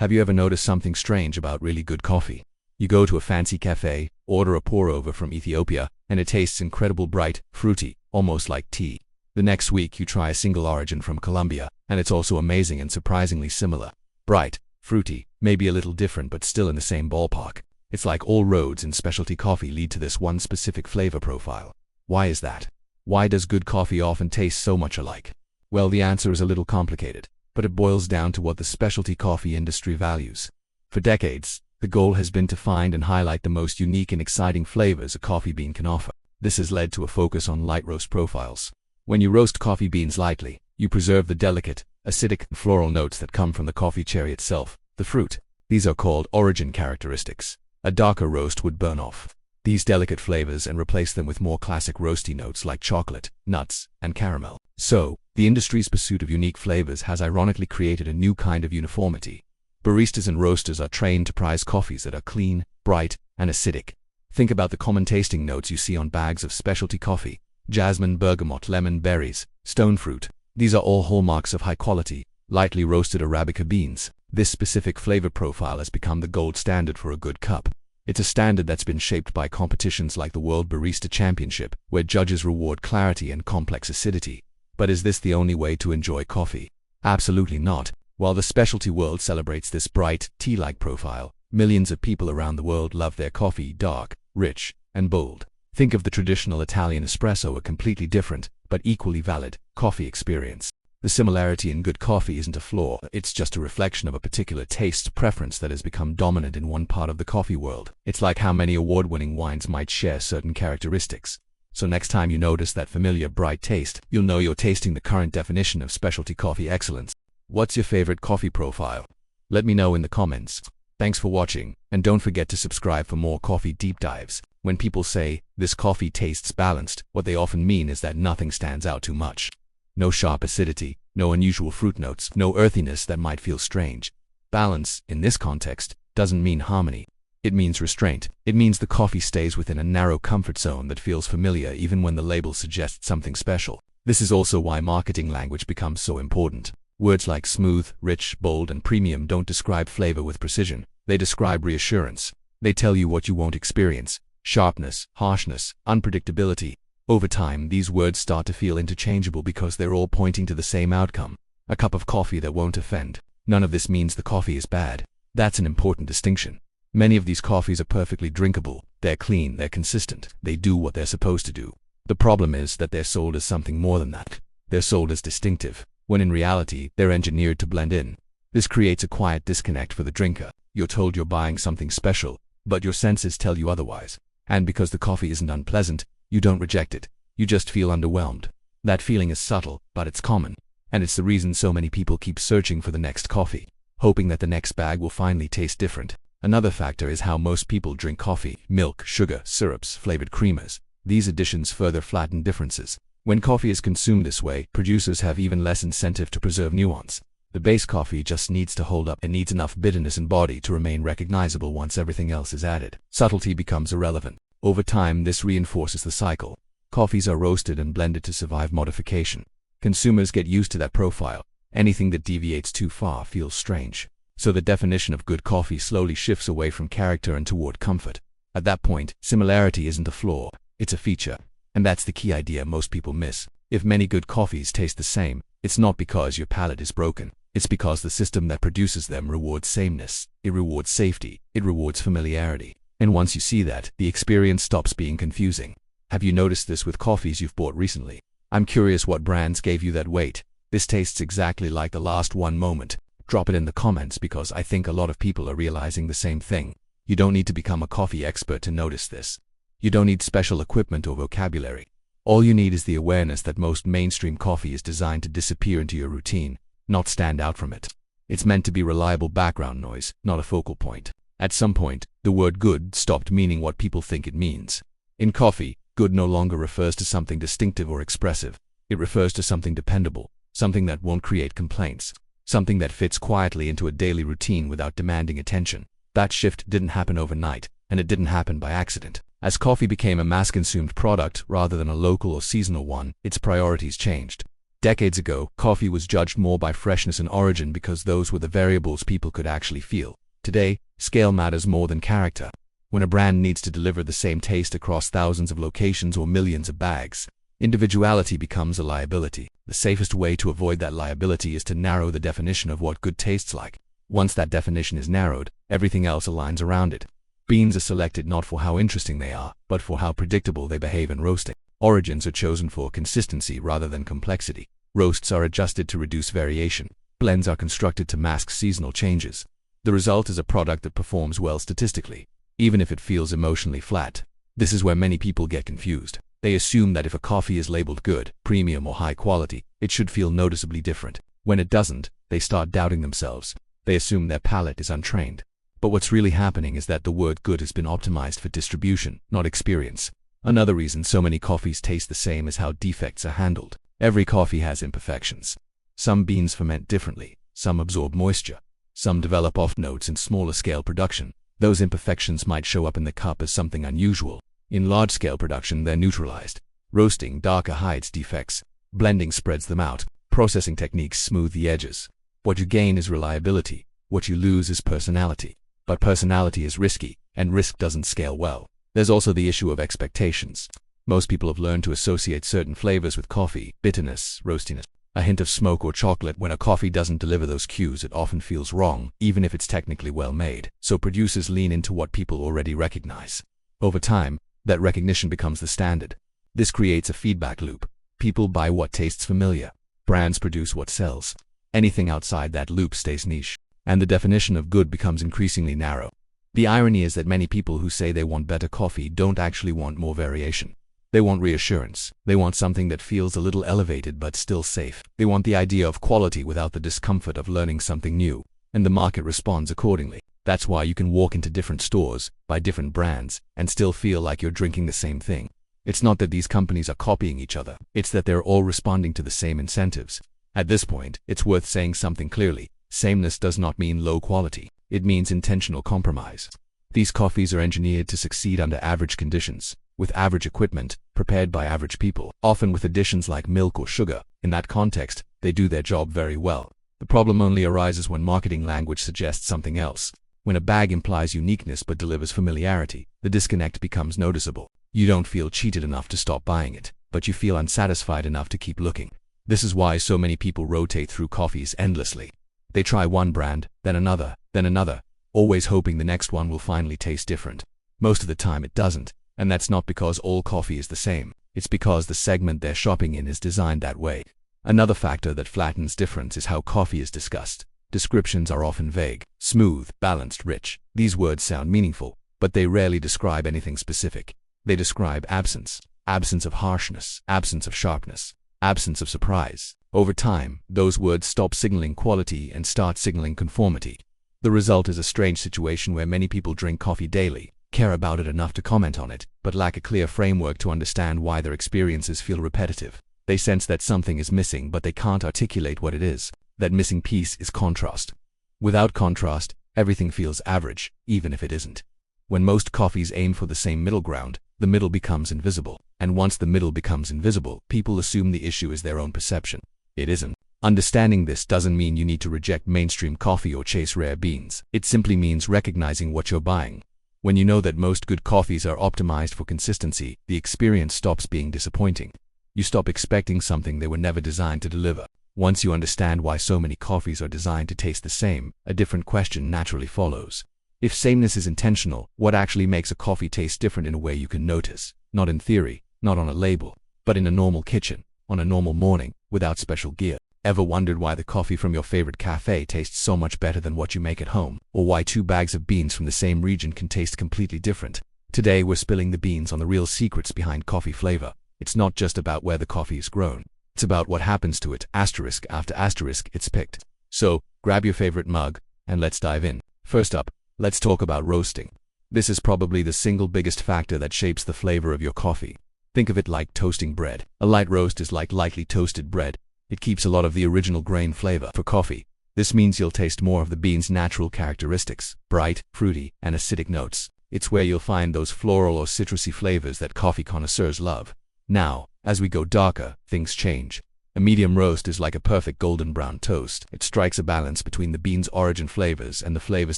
Have you ever noticed something strange about really good coffee? You go to a fancy cafe, order a pour-over from Ethiopia, and it tastes incredible, bright, fruity, almost like tea. The next week you try a single origin from Colombia, and it's also amazing and surprisingly similar. Bright, fruity, maybe a little different but still in the same ballpark. It's like all roads in specialty coffee lead to this one specific flavor profile. Why is that? Why does good coffee often taste so much alike? Well, the answer is a little complicated, but it boils down to what the specialty coffee industry values. For decades, the goal has been to find and highlight the most unique and exciting flavors a coffee bean can offer. This has led to a focus on light roast profiles. When you roast coffee beans lightly, you preserve the delicate, acidic, floral notes that come from the coffee cherry itself, the fruit. These are called origin characteristics. A darker roast would burn off these delicate flavors and replace them with more classic roasty notes like chocolate, nuts, and caramel. So, the industry's pursuit of unique flavors has ironically created a new kind of uniformity. Baristas and roasters are trained to prize coffees that are clean, bright, and acidic. Think about the common tasting notes you see on bags of specialty coffee: jasmine, bergamot, lemon, berries, stone fruit. These are all hallmarks of high-quality, lightly roasted Arabica beans. This specific flavor profile has become the gold standard for a good cup. It's a standard that's been shaped by competitions like the World Barista Championship, where judges reward clarity and complex acidity. But is this the only way to enjoy coffee? Absolutely not. While the specialty world celebrates this bright, tea-like profile, millions of people around the world love their coffee dark, rich, and bold. Think of the traditional Italian espresso, a completely different, but equally valid, coffee experience. The similarity in good coffee isn't a flaw, it's just a reflection of a particular taste preference that has become dominant in one part of the coffee world. It's like how many award-winning wines might share certain characteristics. So next time you notice that familiar bright taste, you'll know you're tasting the current definition of specialty coffee excellence. What's your favorite coffee profile? Let me know in the comments. Thanks for watching, and don't forget to subscribe for more coffee deep dives. When people say, "This coffee tastes balanced," what they often mean is that nothing stands out too much. No sharp acidity, no unusual fruit notes, no earthiness that might feel strange. Balance, in this context, doesn't mean harmony. It means restraint. It means the coffee stays within a narrow comfort zone that feels familiar even when the label suggests something special. This is also why marketing language becomes so important. Words like smooth, rich, bold, and premium don't describe flavor with precision. They describe reassurance. They tell you what you won't experience: sharpness, harshness, unpredictability. Over time, these words start to feel interchangeable because they're all pointing to the same outcome: a cup of coffee that won't offend. None of this means the coffee is bad. That's an important distinction. Many of these coffees are perfectly drinkable. They're clean, they're consistent, they do what they're supposed to do. The problem is that they're sold as something more than that. They're sold as distinctive, when in reality, they're engineered to blend in. This creates a quiet disconnect for the drinker. You're told you're buying something special, but your senses tell you otherwise. And because the coffee isn't unpleasant, you don't reject it. You just feel underwhelmed. That feeling is subtle, but it's common. And it's the reason so many people keep searching for the next coffee, hoping that the next bag will finally taste different. Another factor is how most people drink coffee: milk, sugar, syrups, flavored creamers. These additions further flatten differences. When coffee is consumed this way, producers have even less incentive to preserve nuance. The base coffee just needs to hold up. It needs enough bitterness and body to remain recognizable once everything else is added. Subtlety becomes irrelevant. Over time, this reinforces the cycle. Coffees are roasted and blended to survive modification. Consumers get used to that profile. Anything that deviates too far feels strange. So the definition of good coffee slowly shifts away from character and toward comfort. At that point, similarity isn't a flaw, it's a feature. And that's the key idea most people miss. If many good coffees taste the same, it's not because your palate is broken. It's because the system that produces them rewards sameness. It rewards safety. It rewards familiarity. And once you see that, the experience stops being confusing. Have you noticed this with coffees you've bought recently? I'm curious what brands gave you that weight. "This tastes exactly like the last one" moment. Drop it in the comments, because I think a lot of people are realizing the same thing. You don't need to become a coffee expert to notice this. You don't need special equipment or vocabulary. All you need is the awareness that most mainstream coffee is designed to disappear into your routine, not stand out from it. It's meant to be reliable background noise, not a focal point. At some point, the word good stopped meaning what people think it means. In coffee, good no longer refers to something distinctive or expressive. It refers to something dependable, something that won't create complaints, something that fits quietly into a daily routine without demanding attention. That shift didn't happen overnight, and it didn't happen by accident. As coffee became a mass-consumed product rather than a local or seasonal one, its priorities changed. Decades ago, coffee was judged more by freshness and origin because those were the variables people could actually feel. Today, scale matters more than character. When a brand needs to deliver the same taste across thousands of locations or millions of bags, individuality becomes a liability. The safest way to avoid that liability is to narrow the definition of what good tastes like. Once that definition is narrowed, everything else aligns around it. Beans are selected not for how interesting they are, but for how predictable they behave in roasting. Origins are chosen for consistency rather than complexity. Roasts are adjusted to reduce variation. Blends are constructed to mask seasonal changes. The result is a product that performs well statistically, even if it feels emotionally flat. This is where many people get confused. They assume that if a coffee is labeled good, premium, or high quality, it should feel noticeably different. When it doesn't, they start doubting themselves. They assume their palate is untrained. But what's really happening is that the word good has been optimized for distribution, not experience. Another reason so many coffees taste the same is how defects are handled. Every coffee has imperfections. Some beans ferment differently, some absorb moisture, some develop off notes in smaller scale production. Those imperfections might show up in the cup as something unusual. In large-scale production, they're neutralized. Roasting darker hides defects. Blending spreads them out. Processing techniques smooth the edges. What you gain is reliability. What you lose is personality. But personality is risky, and risk doesn't scale well. There's also the issue of expectations. Most people have learned to associate certain flavors with coffee: bitterness, roastiness, a hint of smoke or chocolate. When a coffee doesn't deliver those cues, it often feels wrong, even if it's technically well made. So producers lean into what people already recognize. Over time, that recognition becomes the standard. This creates a feedback loop. People buy what tastes familiar. Brands produce what sells. Anything outside that loop stays niche, and the definition of good becomes increasingly narrow. The irony is that many people who say they want better coffee don't actually want more variation. They want reassurance. They want something that feels a little elevated but still safe. They want the idea of quality without the discomfort of learning something new, and the market responds accordingly. That's why you can walk into different stores, buy different brands, and still feel like you're drinking the same thing. It's not that these companies are copying each other. It's that they're all responding to the same incentives. At this point, it's worth saying something clearly. Sameness does not mean low quality. It means intentional compromise. These coffees are engineered to succeed under average conditions, with average equipment, prepared by average people, often with additions like milk or sugar. In that context, they do their job very well. The problem only arises when marketing language suggests something else. When a bag implies uniqueness but delivers familiarity, the disconnect becomes noticeable. You don't feel cheated enough to stop buying it, but you feel unsatisfied enough to keep looking. This is why so many people rotate through coffees endlessly. They try one brand, then another, always hoping the next one will finally taste different. Most of the time it doesn't, and that's not because all coffee is the same. It's because the segment they're shopping in is designed that way. Another factor that flattens difference is how coffee is discussed. Descriptions are often vague: smooth, balanced, rich. These words sound meaningful, but they rarely describe anything specific. They describe absence of harshness, absence of sharpness, absence of surprise. Over time, those words stop signaling quality and start signaling conformity. The result is a strange situation where many people drink coffee daily, care about it enough to comment on it, but lack a clear framework to understand why their experiences feel repetitive. They sense that something is missing, but they can't articulate what it is. That missing piece is contrast. Without contrast, everything feels average, even if it isn't. When most coffees aim for the same middle ground, the middle becomes invisible. And once the middle becomes invisible, people assume the issue is their own perception. It isn't. Understanding this doesn't mean you need to reject mainstream coffee or chase rare beans. It simply means recognizing what you're buying. When you know that most good coffees are optimized for consistency, the experience stops being disappointing. You stop expecting something they were never designed to deliver. Once you understand why so many coffees are designed to taste the same, a different question naturally follows. If sameness is intentional, what actually makes a coffee taste different in a way you can notice? Not in theory, not on a label, but in a normal kitchen, on a normal morning, without special gear. Ever wondered why the coffee from your favorite cafe tastes so much better than what you make at home? Or why 2 bags of beans from the same region can taste completely different? Today we're spilling the beans on the real secrets behind coffee flavor. It's not just about where the coffee is grown. It's about what happens to it, asterisk after asterisk it's picked. So, grab your favorite mug, and let's dive in. First up, let's talk about roasting. This is probably the single biggest factor that shapes the flavor of your coffee. Think of it like toasting bread. A light roast is like lightly toasted bread. It keeps a lot of the original grain flavor. For coffee, this means you'll taste more of the bean's natural characteristics: bright, fruity, and acidic notes. It's where you'll find those floral or citrusy flavors that coffee connoisseurs love. Now, as we go darker, things change. A medium roast is like a perfect golden brown toast. It strikes a balance between the bean's origin flavors and the flavors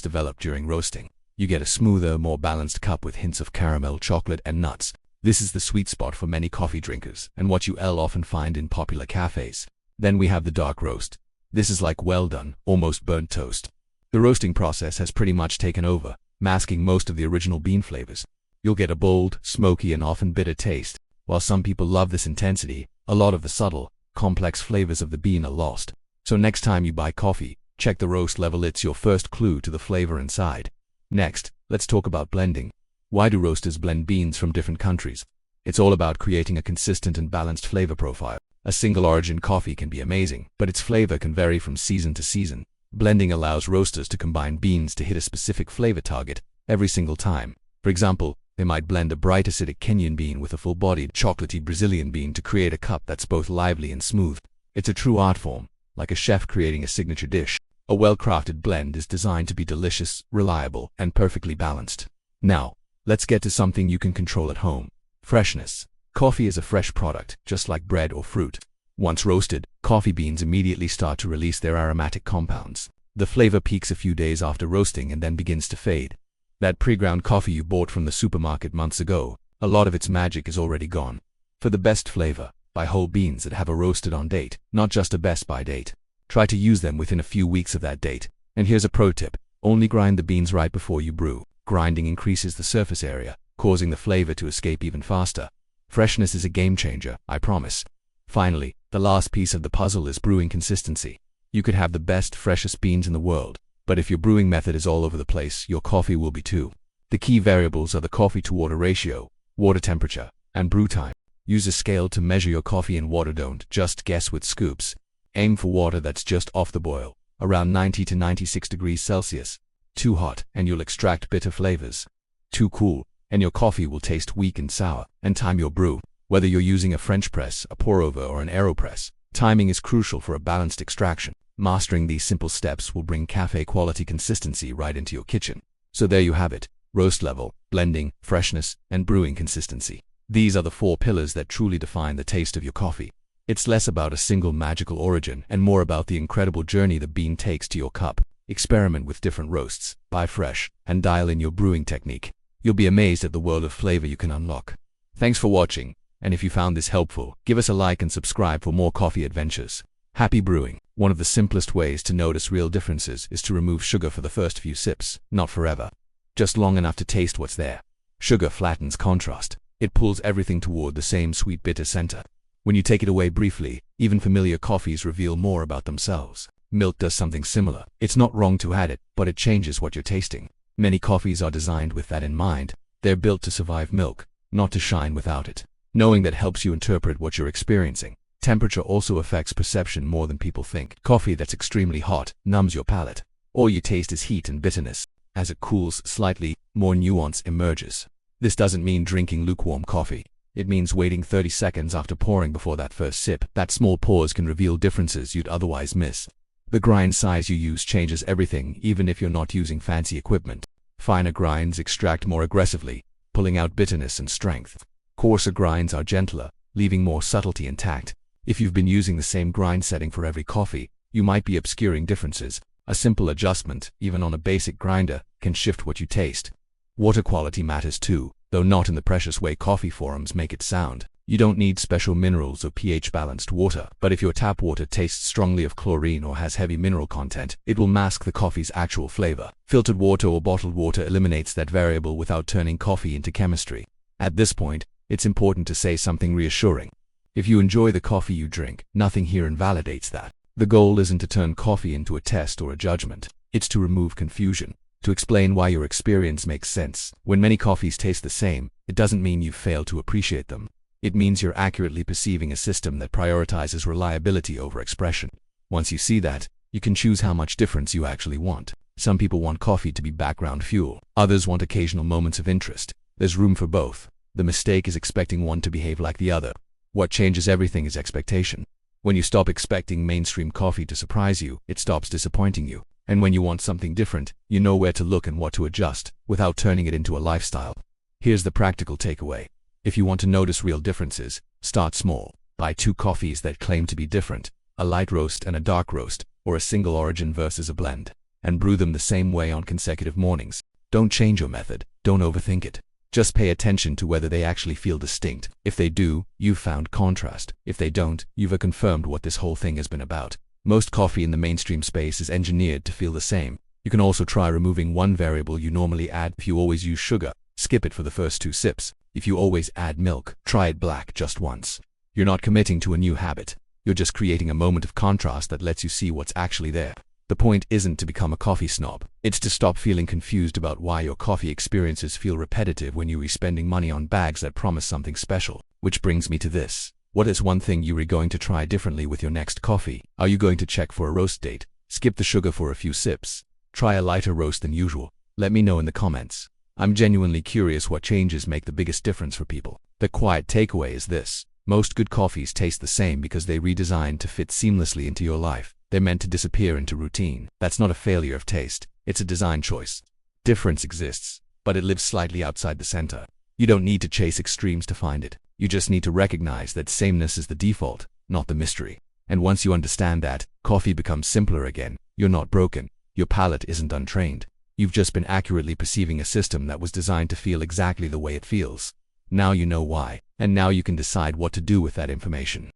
developed during roasting. You get a smoother, more balanced cup with hints of caramel, chocolate, and nuts. This is the sweet spot for many coffee drinkers, and what you'll often find in popular cafes. Then we have the dark roast. This is like well done, almost burnt toast. The roasting process has pretty much taken over, masking most of the original bean flavors. You'll get a bold, smoky, and often bitter taste. While some people love this intensity, a lot of the subtle, complex flavors of the bean are lost. So next time you buy coffee, check the roast level. It's your first clue to the flavor inside. Next, let's talk about blending. Why do roasters blend beans from different countries? It's all about creating a consistent and balanced flavor profile. A single origin coffee can be amazing, but its flavor can vary from season to season. Blending allows roasters to combine beans to hit a specific flavor target every single time. For example, they might blend a bright acidic Kenyan bean with a full-bodied, chocolatey Brazilian bean to create a cup that's both lively and smooth. It's a true art form, like a chef creating a signature dish. A well-crafted blend is designed to be delicious, reliable, and perfectly balanced. Now, let's get to something you can control at home. Freshness. Coffee is a fresh product, just like bread or fruit. Once roasted, coffee beans immediately start to release their aromatic compounds. The flavor peaks a few days after roasting and then begins to fade. That pre-ground coffee you bought from the supermarket months ago, a lot of its magic is already gone. For the best flavor, buy whole beans that have a roasted on date, not just a best by date. Try to use them within a few weeks of that date. And here's a pro tip: only grind the beans right before you brew. Grinding increases the surface area, causing the flavor to escape even faster. Freshness is a game changer, I promise. Finally, the last piece of the puzzle is brewing consistency. You could have the best, freshest beans in the world, but if your brewing method is all over the place, your coffee will be too. The key variables are the coffee-to-water ratio, water temperature, and brew time. Use a scale to measure your coffee and water. Don't just guess with scoops. Aim for water that's just off the boil, around 90 to 96 degrees Celsius. Too hot, and you'll extract bitter flavors. Too cool, and your coffee will taste weak and sour. And time your brew. Whether you're using a French press, a pour-over, or an AeroPress, timing is crucial for a balanced extraction. Mastering these simple steps will bring cafe-quality consistency right into your kitchen. So there you have it: roast level, blending, freshness, and brewing consistency. These are the 4 pillars that truly define the taste of your coffee. It's less about a single magical origin and more about the incredible journey the bean takes to your cup. Experiment with different roasts, buy fresh, and dial in your brewing technique. You'll be amazed at the world of flavor you can unlock. Thanks for watching, and if you found this helpful, give us a like and subscribe for more coffee adventures. Happy brewing! One of the simplest ways to notice real differences is to remove sugar for the first few sips, not forever. Just long enough to taste what's there. Sugar flattens contrast. It pulls everything toward the same sweet bitter center. When you take it away briefly, even familiar coffees reveal more about themselves. Milk does something similar. It's not wrong to add it, but it changes what you're tasting. Many coffees are designed with that in mind. They're built to survive milk, not to shine without it. Knowing that helps you interpret what you're experiencing. Temperature also affects perception more than people think. Coffee that's extremely hot numbs your palate. All you taste is heat and bitterness. As it cools slightly, more nuance emerges. This doesn't mean drinking lukewarm coffee. It means waiting 30 seconds after pouring before that first sip. That small pause can reveal differences you'd otherwise miss. The grind size you use changes everything, even if you're not using fancy equipment. Finer grinds extract more aggressively, pulling out bitterness and strength. Coarser grinds are gentler, leaving more subtlety intact. If you've been using the same grind setting for every coffee, you might be obscuring differences. A simple adjustment, even on a basic grinder, can shift what you taste. Water quality matters too, though not in the precious way coffee forums make it sound. You don't need special minerals or pH-balanced water, but if your tap water tastes strongly of chlorine or has heavy mineral content, it will mask the coffee's actual flavor. Filtered water or bottled water eliminates that variable without turning coffee into chemistry. At this point, it's important to say something reassuring. If you enjoy the coffee you drink, nothing here invalidates that. The goal isn't to turn coffee into a test or a judgment. It's to remove confusion, to explain why your experience makes sense. When many coffees taste the same, it doesn't mean you've failed to appreciate them. It means you're accurately perceiving a system that prioritizes reliability over expression. Once you see that, you can choose how much difference you actually want. Some people want coffee to be background fuel. Others want occasional moments of interest. There's room for both. The mistake is expecting one to behave like the other. What changes everything is expectation. When you stop expecting mainstream coffee to surprise you, it stops disappointing you. And when you want something different, you know where to look and what to adjust, without turning it into a lifestyle. Here's the practical takeaway. If you want to notice real differences, start small. Buy two coffees that claim to be different, a light roast and a dark roast, or a single origin versus a blend, and brew them the same way on consecutive mornings. Don't change your method, don't overthink it. Just pay attention to whether they actually feel distinct. If they do, you've found contrast. If they don't, you've confirmed what this whole thing has been about. Most coffee in the mainstream space is engineered to feel the same. You can also try removing one variable you normally add. If you always use sugar, skip it for the first 2 sips. If you always add milk, try it black just once. You're not committing to a new habit. You're just creating a moment of contrast that lets you see what's actually there. The point isn't to become a coffee snob. It's to stop feeling confused about why your coffee experiences feel repetitive when you're spending money on bags that promise something special. Which brings me to this. What is one thing you are going to try differently with your next coffee? Are you going to check for a roast date? Skip the sugar for a few sips? Try a lighter roast than usual? Let me know in the comments. I'm genuinely curious what changes make the biggest difference for people. The quiet takeaway is this. Most good coffees taste the same because they redesigned to fit seamlessly into your life. They're meant to disappear into routine. That's not a failure of taste. It's a design choice. Difference exists, but it lives slightly outside the center. You don't need to chase extremes to find it. You just need to recognize that sameness is the default, not the mystery. And once you understand that, coffee becomes simpler again. You're not broken. Your palate isn't untrained. You've just been accurately perceiving a system that was designed to feel exactly the way it feels. Now you know why, and now you can decide what to do with that information.